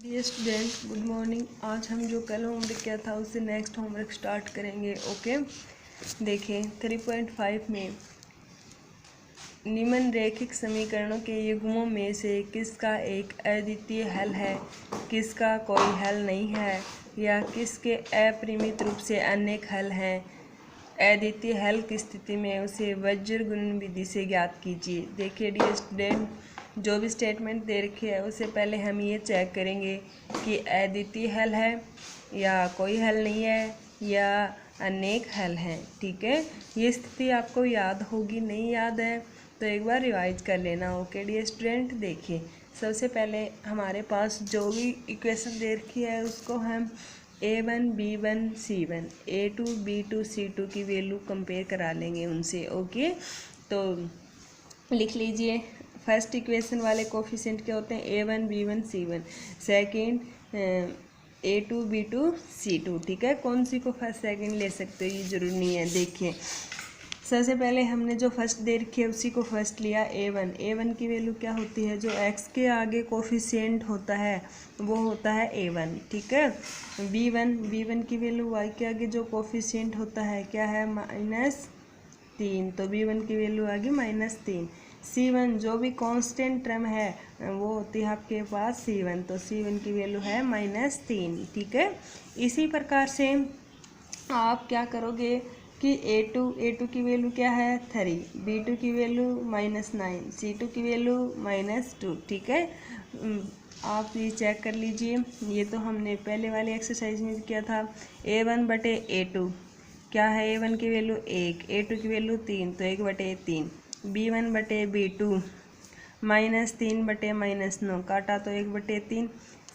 ये student good morning. आज हम जो कल होमवर्क किया था उससे नेक्स्ट होमवर्क स्टार्ट करेंगे। ओके, देखिए 3.5 में निम्न रैखिक समीकरणों के युग्मों में से किसका एक अद्वितीय हल है, किसका कोई हल नहीं है, या किसके अपरिमित रूप से अनेक हल हैं। अद्वितीय हल की स्थिति में उसे वज्र गुणन विधि से ज्ञात कीजिए। देखिए डियर स्टूडेंट, जो भी स्टेटमेंट दे रखी है उससे पहले हम ये चेक करेंगे कि अद्वितीय हल है या कोई हल नहीं है या अनेक हल हैं। ठीक है, ये स्थिति आपको याद होगी, नहीं याद है तो एक बार रिवाइज कर लेना। ओके डियर स्टूडेंट, देखिए सबसे पहले हमारे पास जो भी इक्वेशन दे रखी है उसको हम A1 B1 C1 A2 B2 C2 की वैल्यू कंपेयर करा लेंगे उनसे। ओके, तो लिख लीजिए। फर्स्ट इक्वेशन वाले कोफिशिएंट क्या होते हैं? A1 B1 C1। Second A2 B2 C2। ठीक है, कौन सी को फर्स्ट सेकेंड ले सकते हो ये जरूरी नहीं है। देखिए सबसे पहले हमने जो फर्स्ट दे रखी है उसी को फर्स्ट लिया। A1 की वैल्यू क्या होती है? जो x के आगे कोफिशिएंट होता है वो होता है A1। ठीक है, B1 की वैल्यू y के आगे जो कोफिशिएंट होता है क्या है? -3। तो B1 की वैल्यू आ गई -3। C1 जो भी कांस्टेंट टर्म है वो होती है आपके पास C1, तो C1 की वैल्यू है -3। ठीक है, इसी प्रकार से आप क्या करोगे कि A2 की वैल्यू क्या है? 3, B2 की वैल्यू -9, C2 की वैल्यू -2। ठीक है, आप ये चेक कर लीजिए। ये तो हमने पहले वाले एक्सरसाइज में किया था। A1/A2 क्या है? A1 की वैल्यू 1, A2 की वैल्यू 3, तो 1/3। B1/B2 -3/-9 काटा तो 1/3।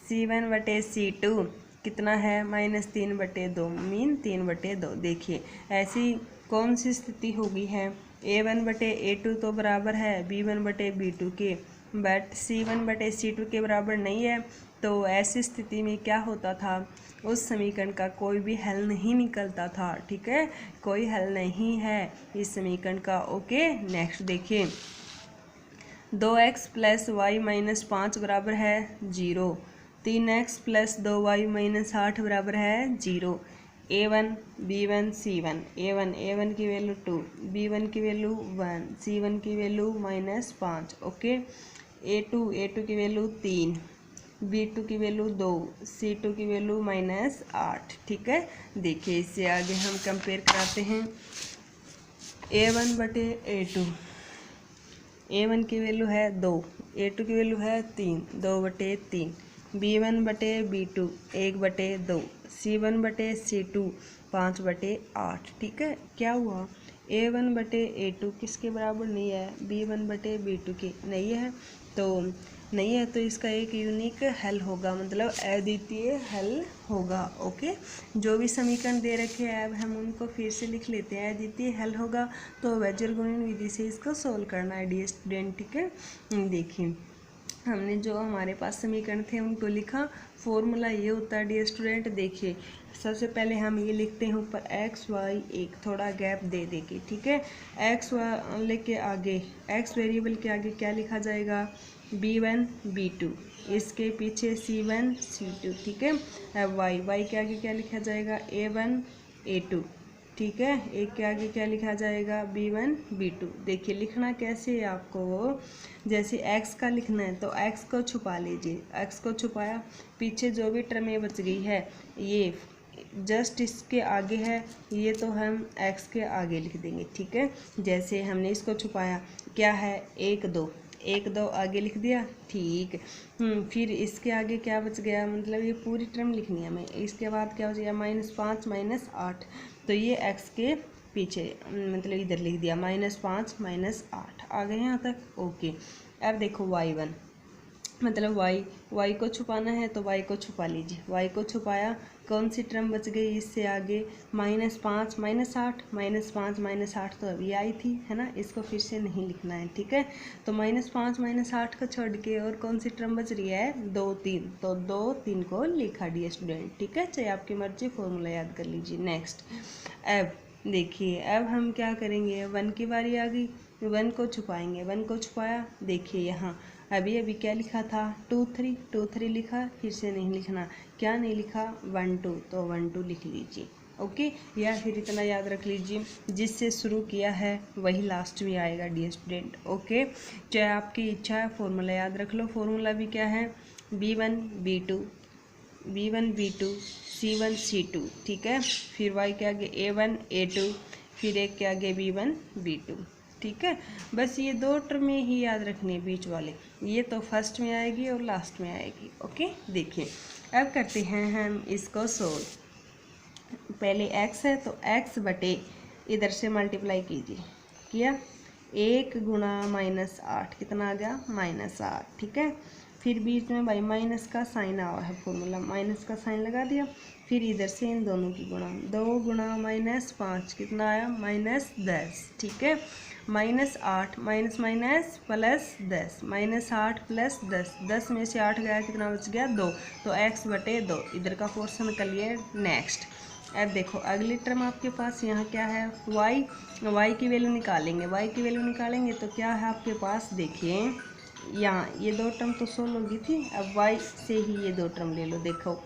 C1/C2 कितना है? -3/2 मीन 3/2। देखिए ऐसी कौन सी स्थिति होगी है? A1/A2 तो बराबर है B1/B2 के, बट C1/C2 के बराबर नहीं है। तो ऐसी स्थिति में क्या होता था? उस समीकरण का कोई भी हल नहीं निकलता था। ठीक है, कोई हल नहीं है इस समीकरण का। ओके, नेक्स्ट देखिए 2x + y - 5 बराबर है 0। 3x + 2y - 8 बराबर है 0। A1 B1 C1 A1 की वैल्यू 2, B1 की वैल्यू 1, C1 की वैल्यू -5। ओके, A2 की वैल्यू 3, B2 की वैल्यू 2, C2 की वैल्यू -8। ठीक है, देखिए इससे आगे हम कंपेयर कराते हैं। A1 की वैल्यू है 2, A2 की वैल्यू है 3, 2/3। B1/B2 1/2, C1/C2 5/8। ठीक है, क्या हुआ? A1/A2 किसके बराबर नहीं है? B1/B2 के नहीं है, तो इसका एक यूनिक हल होगा, मतलब अद्वितीय हल होगा। ओके, जो भी समीकरण दे रखे हैं अब हम उनको फिर से लिख लेते हैं। अद्वितीय हल होगा तो वज्र गुणन विधि से इसको सोल्व करना है डियर स्टूडेंट। ठीक है, देखिए हमने जो हमारे पास समीकरण थे उनको लिखा। फॉर्मूला ये होता है डियर स्टूडेंट। देखिए सबसे पहले हम ये लिखते हैं ऊपर x y, एक थोड़ा गैप दे देके। ठीक है, x वाले के आगे, x वेरिएबल के आगे क्या लिखा जाएगा? B1 B2, इसके पीछे C1 C2। ठीक है, अब y के आगे क्या लिखा जाएगा? A1 A2। ठीक है, एक के आगे क्या लिखा जाएगा? B1 B2। देखिए लिखना कैसे है आपको? जैसे x का लिखना है तो x को छुपा लीजिए, x को छुपाया, पीछे जो भी टर्में बच गई है ये जस्ट इसके आगे है, ये तो हम x के आगे लिख देंगे। ठीक है, जैसे हमने इसको छुपाया क्या है? 1 2 आगे लिख दिया। ठीक, फिर इसके आगे क्या बच गया? मतलब ये पूरी टर्म लिखनी है हमें। इसके बाद क्या बच गया? -5 -8, तो ये x के पीछे मतलब इधर लिख दिया -5 -8। आ गए यहाँ तक? ओके, अब देखो y1, मतलब y को छुपाना है तो y को छुपा लीजिए। y को छुपाया, कौन सी टर्म बच गई इससे आगे? -5 -8 -5 -8 तो अभी आई थी, है ना, इसको फिर से नहीं लिखना है। ठीक है, तो -5 -8 को छोड़ के और कौन सी टर्म बच रही है? 2 3, तो 2 3 को लिखा डियर स्टूडेंट। ठीक है, चाहे आपकी मर्जी, फॉर्मूला याद कर लीजिए। नेक्स्ट, अब देखिए अब हम क्या करेंगे? 1 की बारी आ गई, 1 को छुपाएंगे। 1 को छुपाया, देखिए यहाँ अभी अभी क्या लिखा था 2 3 लिखा, फिर से नहीं लिखना। क्या नहीं लिखा 1 2, तो 1 2 लिख लीजिए। ओके, या फिर इतना याद रख लीजिए, जिससे शुरू किया है वही लास्ट में आएगा डियर स्टूडेंट। ओके, चाहे आपकी इच्छा है फॉर्मूला याद रख लो। फॉर्मूला भी क्या है B1 B2 C1 C2, ठीक है। फिर y के आगे A1 A2, फिर एक के आगे B1 B2, ठीक है। बस ये 2 टर्म में ही याद रखनी है बीच वाले, ये तो फर्स्ट में आएगी और लास्ट में आएगी। ओके, देखिए अब करते हैं हम इसको सोल्व। पहले x है तो x बटे इधर से मल्टीप्लाई कीजिए, किया 1 गुणा -8 कितना आ गया -8, ठीक है। फिर बीच में भाई माइनस का साइन आया है, फॉर्मूला माइनस का साइन लगा दिया। फिर इधर से इन दोनों की गुणा, 2 गुणा -5 कितना आया -10, ठीक है। -8 माइनस माइनस प्लस 10, -8 प्लस 10, 10 में से 8 गया कितना बच गया 2, तो x बटे 2 इधर का पोर्शन कर लिए। नेक्स्ट अब देखो अगली टर्म आपके पास यहाँ क्या है y की वैल्यू निकालेंगे तो क्या है आपके पास, देखिए यहाँ ये 2 टर्म तो सोल्व होगी थी, अब y से ही ये 2 टर्म ले लो। देखो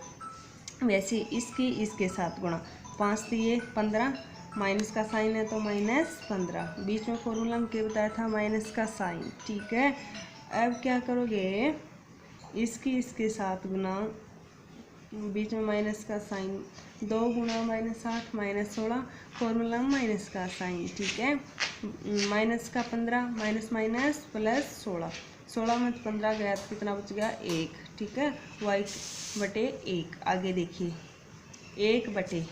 वैसे इसके साथ गुणा, 5 दिए 15, माइनस का साइन है तो -15, बीच में फॉर्मूला में क्या बताया था माइनस का साइन, ठीक है। अब क्या करोगे, इसके साथ गुणा, बीच में माइनस का साइन, 2 गुणा -8 -16, फॉर्मूला में माइनस का साइन, ठीक है। माइनस का 15 माइनस माइनस प्लस 16 में 15 गया तो कितना बच गया 1, ठीक है। y बटे 1, आगे देखिए 1 बटे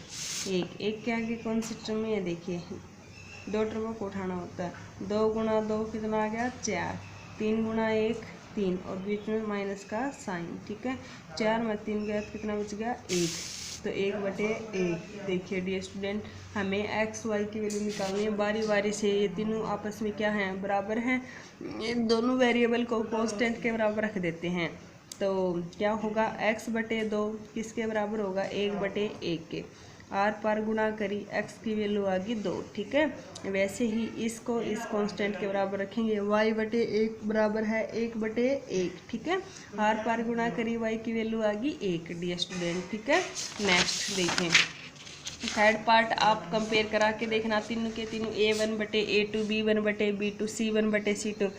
1 के आगे कौन सी टर्म है, देखिए 2 टर्मों को उठाना होता है। 2 गुणा 2 कितना आ गया 4, 3 गुणा 1 3, और बीच में माइनस का साइन, ठीक है। 4 में 3 गया तो कितना बच गया 1, तो 1 बटे 1। देखिए डियर स्टूडेंट, हमें x y की वैल्यू निकालनी है बारी बारी से। ये तीनों आपस में क्या हैं, बराबर हैं। ये दोनों वेरिएबल को कांस्टेंट के बराबर रख देते हैं, तो क्या होगा x बटे 2 किसके बराबर होगा 1 बटे 1 के। आर पार गुणा करी, x की वैल्यू आ गई 2, ठीक है। वैसे ही इसको इस कांस्टेंट के बराबर रखेंगे, y बटे 1 बराबर है 1 बटे 1, ठीक है। आर पार गुणा करी, y की वैल्यू आ गई 1 डियर स्टूडेंट, ठीक है। नेक्स्ट देखें थर्ड पार्ट, आप कंपेयर करा के देखना, तीनों के तीनों A1 बटे A2 B1 बटे B2 C1 बटे C2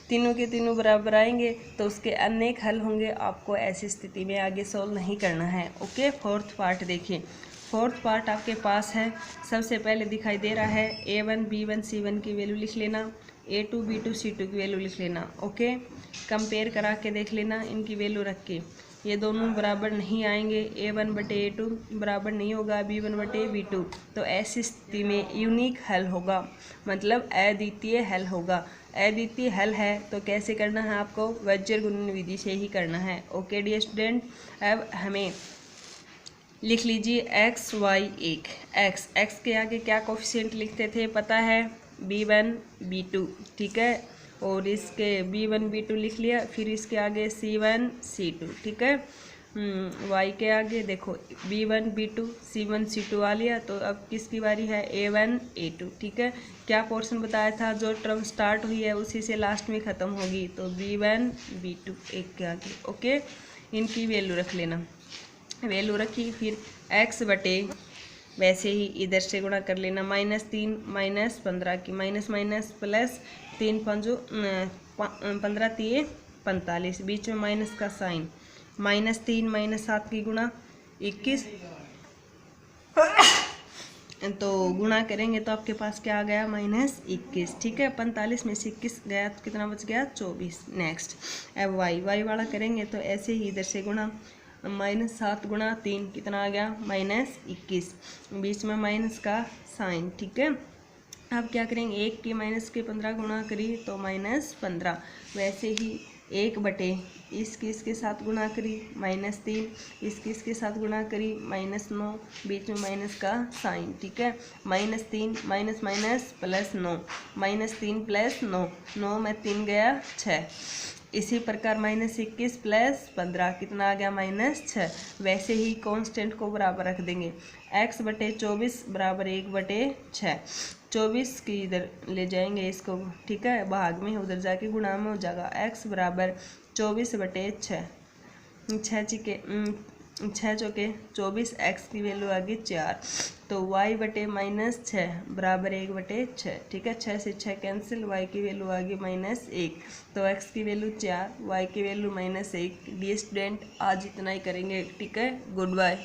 तीनों के तीनों बराबर आएंगे तो उसके अनेक हल होंगे। आपको ऐसी स्थिति में आगे सॉल्व नहीं करना है। ओके, फोर्थ पार्ट देखिए। फोर्थ पार्ट आपके पास है, सबसे पहले दिखाई दे रहा है A1 B1 C1 की वैल्यू लिख लेना, A2 B2 C2 की वैल्यू लिख लेना। ओके, कंपेयर करा के देख लेना इनकी वैल्यू रख के, ये दोनों बराबर नहीं आएंगे। A1 बटे A2 बराबर नहीं होगा B1 बटे B2, तो ऐसी स्थिति में यूनिक हल होगा, मतलब अद्वितीय हल होगा। अद्वितीय हल है तो कैसे करना है आपको, वज्र गुणन विधि से ही करना है। ओके डियर स्टूडेंट, अब हमें लिख लीजिए x y 1, x के आगे क्या कोफिशिएंट लिखते थे पता है, B1 B2, ठीक है। और इसके B1 B2 लिख लिया, फिर इसके आगे C1 C2, ठीक है। y के आगे देखो B1 B2 C1 C2 आ लिया, तो अब किसकी बारी है A1 A2, ठीक है। क्या पोर्शन बताया था, जो टर्म स्टार्ट हुई है उसी से लास्ट में ख़त्म होगी, तो B1 B2 एक के आगे। ओके, इनकी वैल्यू रख लेना, वैल्यू रखी, फिर x बटे वैसे ही इधर से गुणा कर लेना, -3 -15 की, माइनस माइनस प्लस 3 5 15 3 45, बीच में माइनस का साइन, -3 -7 की गुणा 21, तो गुणा करेंगे तो आपके पास क्या आ गया -21, ठीक है। 45 में से 21 गया तो कितना बच गया 24। नेक्स्ट अब y वाला करेंगे तो ऐसे ही इधर से गुणा, -7 गुणा 3 कितना आ गया -21, बीच में माइनस का साइन, ठीक है। अब क्या करेंगे, 1 के माइनस के 15 गुणा करी तो -15, वैसे ही 1 बटे इसके साथ गुणा करी -3, इसके साथ गुणा करी -9, बीच में माइनस का साइन, ठीक है। -3 माइनस माइनस प्लस 9, -3 प्लस 9, 9 में 3 गया 6, इसी प्रकार -21 + 15 कितना आ गया -6। वैसे ही कांस्टेंट को बराबर रख देंगे, x/24 = 1/6। 24 की इधर ले जाएंगे इसको, ठीक है, भाग में, उधर जाके गुणा में हो जाएगा। x = 24/6, 6 चौके 24, x की वैल्यू आ गई 4। तो y/-6 = 1/6, ठीक है। 6 से 6 कैंसिल, y की वैल्यू आ गई -1। तो x की वैल्यू 4, y की वैल्यू -1। डी स्टूडेंट आज इतना ही करेंगे, ठीक है। Good bye.